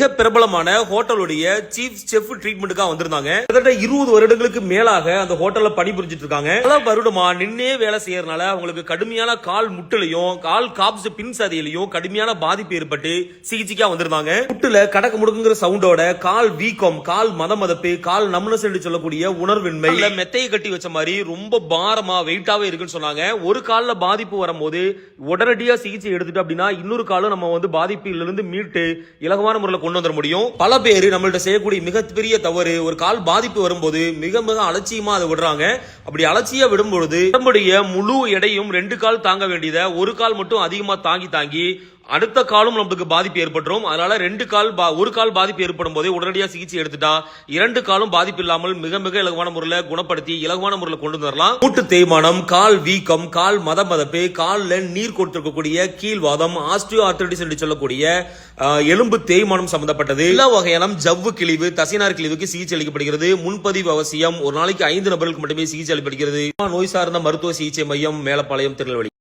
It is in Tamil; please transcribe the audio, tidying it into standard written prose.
மிக பிரபலமான ஹோட்டலுடைய சீஃப் செஃப் ட்ரீட்மெண்ட்டுக்காக வந்திருந்தாங்க. கிட்டத்தட்ட 20 வருடங்களுக்கு மேலாக அந்த ஹோட்டல்ல பணிபுரிஞ்சிட்டு இருக்காங்க. பல வருடமா நின்னே வேலை செய்யறதுனால அவங்களுக்கு கடுமையான கால் முட்டுலையும் கால் காப்ஸ் பின் சதையிலையும் கடுமையான பாதிப்பு ஏற்பட்டு சிகிச்சைக்காக வந்திருந்தாங்க. முட்டுல கடக்கு முடுக்குங்கிற சவுண்டோட கால் வீக்கம், கால் மதமதப்பு, கால் நம்னஸ் என்று சொல்லக்கூடிய உணர்வின்மை, மெத்தையை கட்டி வச்ச மாதிரி ரொம்ப பாரமா வெயிட்டாவே இருக்குன்னு சொன்னாங்க. ஒரு கால்ல பாதிப்பு வரும்போது உடனடியா சிகிச்சை எடுத்துட்டு அப்படின்னா இன்னொரு காலம் நம்ம பாதிப்பிலிருந்து மீட்டு இலகுவான முறையில் கொண்டு வந்துட முடியும். பல பேர் நம்மள்ட்ட செய்யக்கூடிய மிகப்பெரிய தவறு, ஒரு கால் பாதிப்பு வரும்போது மிக மிக அலட்சியமா அதை விடுறாங்க. அப்படி அலட்சியா விடும்பொழுது நம்முடைய முழு எடையும் 2 கால் தாங்க வேண்டியதை ஒரு கால் மட்டும் அதிகமா தாங்கி அடுத்த காலும் நமக்கு பாதிப்பு ஏற்பட்டுரும். அதனால ஒரு கால் பாதிப்பு ஏற்படும் போதே உடனடியாக சிகிச்சை எடுத்துட்டா 2 காலும் பாதிப்பு இல்லாமல் மிக மிக இலகுவான முறையில் குணப்படுத்தி இலகுவான முறையில் கொண்டு வரலாம். மூட்டு தேய்மானம், கால் வீக்கம், கால் மதமதப்பு, காலில் நீர் கொடுத்திருக்கக்கூடிய கீழ்வாதம், ஆஸ்டியோ ஆர்த்ரைட்டிஸ் என்று சொல்லக்கூடிய எலும்பு தேய்மானம் சம்பந்தப்பட்டது, எல்லா வகையான ஜவ்வு கிழிவு, தசைநார் கிழிவுக்கு சிகிச்சை அளிக்கப்படுகிறது. முன்பதிவு அவசியம். ஒரு நாளைக்கு 5 நபர்களுக்கு மட்டுமே சிகிச்சை அளிக்கப்படுகிறது. நோய் சார்ந்த மருத்துவ சிகிச்சை மையம், மேலப்பாளையம், திருநெல்வேலி.